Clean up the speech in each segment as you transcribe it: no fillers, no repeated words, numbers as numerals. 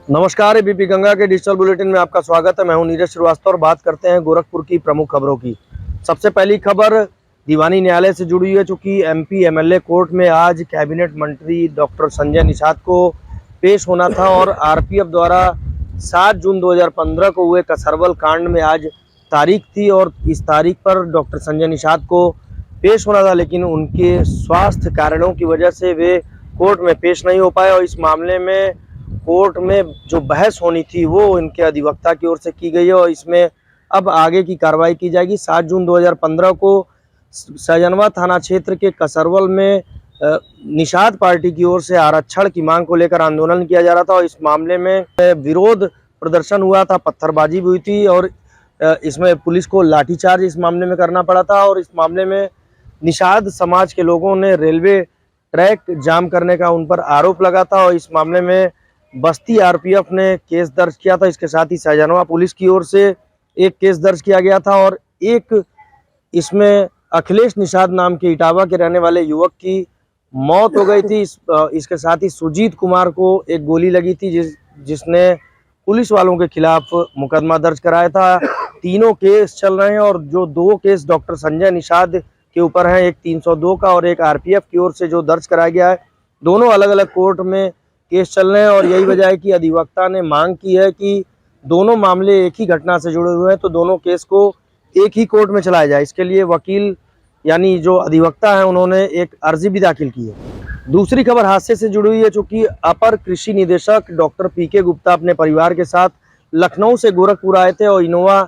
नमस्कार, एबीपी गंगा के digital bulletin में आपका स्वागत है। मैं हूं नीरज श्रीवास्तव और बात करते हैं गोरखपुर की प्रमुख खबरों की। सबसे पहली खबर दीवानी न्यायालय से जुड़ी है, चूंकि एमपी एमएलए कोर्ट में आज कैबिनेट मंत्री डॉक्टर संजय निषाद को पेश होना था और आरपीएफ द्वारा 7 जून 2015 को हुए कसरवल कांड में आज तारीख थी और इस तारीख पर डॉक्टर संजय निषाद को पेश होना था, लेकिन उनके स्वास्थ्य कारणों की वजह से वे कोर्ट में पेश नहीं हो पाए और इस मामले में कोर्ट में जो बहस होनी थी वो इनके अधिवक्ता की ओर से की गई है और इसमें अब आगे की कार्रवाई की जाएगी। 7 जून 2015 को सहजनवा थाना क्षेत्र के कसरवल में निषाद पार्टी की ओर से आरक्षण की मांग को लेकर आंदोलन किया जा रहा था और इस मामले में विरोध प्रदर्शन हुआ था, पत्थरबाजी भी हुई थी और इसमें पुलिस को लाठीचार्ज इस मामले में करना पड़ा था। और इस मामले में निषाद समाज के लोगों ने रेलवे ट्रैक जाम करने का उन पर आरोप लगा था और इस मामले में बस्ती आरपीएफ ने केस दर्ज किया था। इसके साथ ही सहजनवा पुलिस की ओर से एक केस दर्ज किया गया था और एक इसमें अखिलेश निषाद नाम के इटावा के रहने वाले युवक की मौत हो गई थी। इसके साथ ही सुजीत कुमार को एक गोली लगी थी जिसने पुलिस वालों के खिलाफ मुकदमा दर्ज कराया था। तीनों केस चल रहे हैं और जो 2 केस डॉक्टर संजय निषाद के ऊपर हैं, एक 302 का और एक आरपीएफ की ओर से जो दर्ज कराया गया है, दोनों अलग अलग कोर्ट में केस चल रहे हैं और यही वजह है कि अधिवक्ता ने मांग की है कि दोनों मामले एक ही घटना से जुड़े हुए हैं तो दोनों केस को एक ही कोर्ट में चलाया जाए। इसके लिए वकील यानी जो अधिवक्ता है उन्होंने एक अर्जी भी दाखिल की है। दूसरी खबर हादसे से जुड़ी हुई है, चूंकि अपर कृषि निदेशक डॉक्टर पीके गुप्ता अपने परिवार के साथ लखनऊ से गोरखपुर आए थे और इनोवा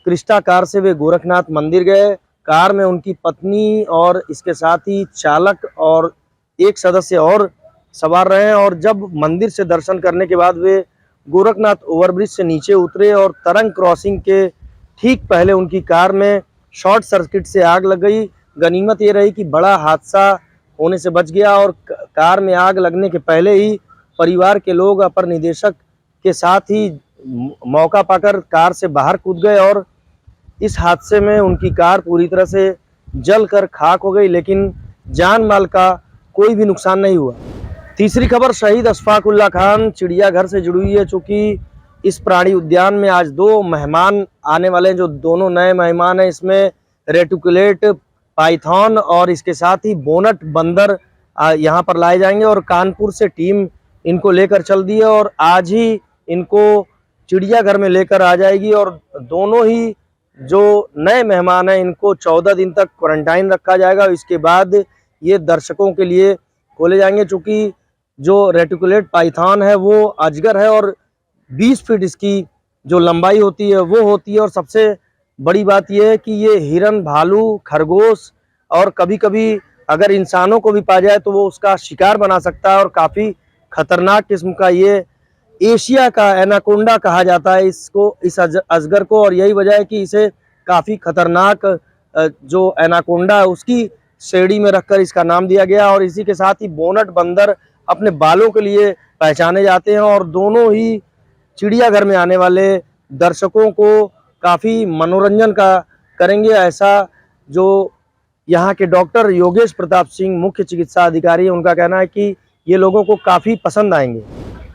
क्रिस्टा कार से वे गोरखनाथ मंदिर गए। कार में उनकी पत्नी और इसके साथ ही चालक और एक सदस्य और सवार रहे हैं और जब मंदिर से दर्शन करने के बाद वे गोरखनाथ ओवरब्रिज से नीचे उतरे और तरंग क्रॉसिंग के ठीक पहले उनकी कार में शॉर्ट सर्किट से आग लग गई। गनीमत ये रही कि बड़ा हादसा होने से बच गया और कार में आग लगने के पहले ही परिवार के लोग अपर निदेशक के साथ ही मौका पाकर कार से बाहर कूद गए और इस हादसे में उनकी कार पूरी तरह से जलकर खाक हो गई, लेकिन जान माल का कोई भी नुकसान नहीं हुआ। तीसरी खबर शहीद अशफाकुल्ला खान चिड़ियाघर से जुड़ी हुई है, चूंकि इस प्राणी उद्यान में आज 2 मेहमान आने वाले हैं। जो दोनों नए मेहमान हैं इसमें रेटिकुलेट पाइथन और इसके साथ ही बोनट बंदर यहाँ पर लाए जाएंगे और कानपुर से टीम इनको लेकर चल दी है और आज ही इनको चिड़ियाघर में लेकर आ जाएगी और दोनों ही जो नए मेहमान हैं इनको 14 दिन तक क्वारंटाइन रखा जाएगा। इसके बाद ये दर्शकों के लिए खोले जाएंगे। चूँकि जो रेटिकुलेट पाइथन है वो अजगर है और 20 फीट इसकी जो लंबाई होती है वो होती है और सबसे बड़ी बात यह है कि ये हिरन, भालू, खरगोश और कभी कभी अगर इंसानों को भी पा जाए तो वो उसका शिकार बना सकता है और काफ़ी खतरनाक किस्म का ये एशिया का एनाकोंडा कहा जाता है इसको, इस अजगर को। और यही वजह है कि इसे काफ़ी खतरनाक जो एनाकोंडा है उसकी श्रेणी में रखकर इसका नाम दिया गया और इसी के साथ ही बोनट बंदर अपने बालों के लिए पहचाने जाते हैं और दोनों ही चिड़ियाघर में आने वाले दर्शकों को काफ़ी मनोरंजन का करेंगे, ऐसा जो यहाँ के डॉक्टर योगेश प्रताप सिंह मुख्य चिकित्सा अधिकारी हैं उनका कहना है कि ये लोगों को काफ़ी पसंद आएंगे।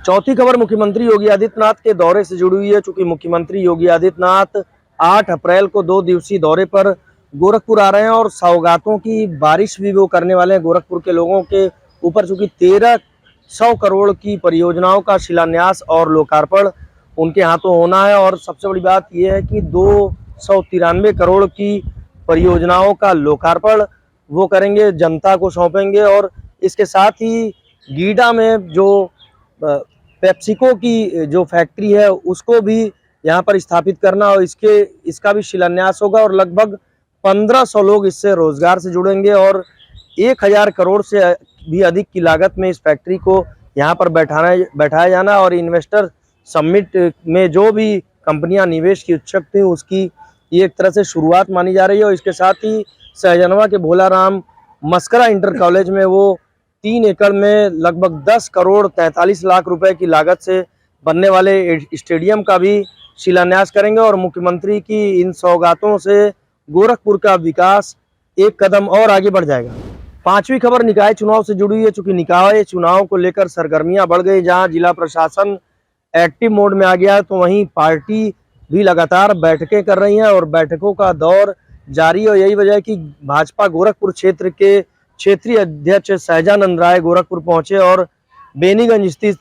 चौथी खबर मुख्यमंत्री योगी आदित्यनाथ के दौरे से जुड़ी हुई है, चूँकि मुख्यमंत्री योगी आदित्यनाथ 8 अप्रैल को 2 दिवसीय दौरे पर गोरखपुर आ रहे हैं और सौगातों की बारिश भी वो करने वाले हैं गोरखपुर के लोगों के ऊपर। चूँकि 1300 करोड़ की परियोजनाओं का शिलान्यास और लोकार्पण उनके हाथों होना है और सबसे बड़ी बात यह है कि 293 करोड़ की परियोजनाओं का लोकार्पण वो करेंगे, जनता को सौंपेंगे। और इसके साथ ही गीडा में जो पेप्सिको की जो फैक्ट्री है उसको भी यहाँ पर स्थापित करना और इसका भी शिलान्यास होगा और लगभग 1500 लोग इससे रोजगार से जुड़ेंगे और 1000 करोड़ से भी अधिक की लागत में इस फैक्ट्री को यहाँ पर बैठाया जाना और इन्वेस्टर समिट में जो भी कंपनियां निवेश की इच्छुक थी उसकी ये एक तरह से शुरुआत मानी जा रही है। और इसके साथ ही सहजनवा के भोलाराम मस्करा इंटर कॉलेज में वो 3 एकड़ में लगभग 10 करोड़ 43 लाख रुपए की लागत से बनने वाले स्टेडियम का भी शिलान्यास करेंगे और मुख्यमंत्री की इन सौगातों से गोरखपुर का विकास एक कदम और आगे बढ़ जाएगा। 5वीं खबर निकाय चुनाव से जुड़ी है, चूंकि निकाय चुनाव को लेकर सरगर्मियां बढ़ गई, जहां जिला प्रशासन एक्टिव मोड में आ गया है, तो वहीं पार्टी भी लगातार बैठकें कर रही है और बैठकों का दौर जारी है। और यही वजह है कि भाजपा गोरखपुर क्षेत्र के क्षेत्रीय अध्यक्ष सहजानंद राय गोरखपुर पहुंचे और बेनीगंज स्थित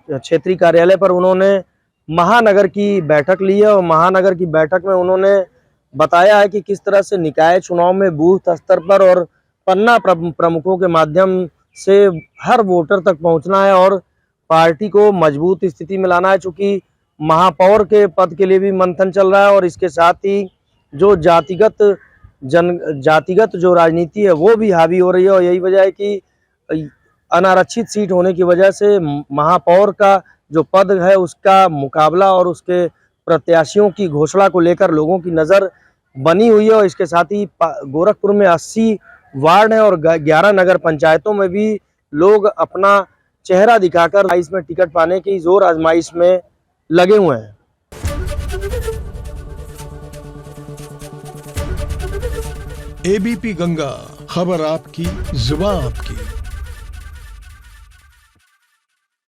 क्षेत्रीय कार्यालय पर उन्होंने महानगर की बैठक ली है। और महानगर की बैठक में उन्होंने बताया है कि किस तरह से निकाय चुनाव में बूथ स्तर पर और पन्ना प्रमुखों के माध्यम से हर वोटर तक पहुंचना है और पार्टी को मजबूत स्थिति में लाना है। चूंकि महापौर के पद के लिए भी मंथन चल रहा है और इसके साथ ही जो जातिगत जो राजनीति है वो भी हावी हो रही है। और यही वजह है कि अनारक्षित सीट होने की वजह से महापौर का जो पद है उसका मुकाबला और उसके प्रत्याशियों की घोषणा को लेकर लोगों की नज़र बनी हुई है। और इसके साथ ही गोरखपुर में 80 वार्ड हैं और 11 नगर पंचायतों में भी लोग अपना चेहरा दिखाकर इसमें टिकट पाने की जोर आजमाइश में लगे हुए हैं। एबीपी गंगा, खबर आपकी, जुबान आपकी।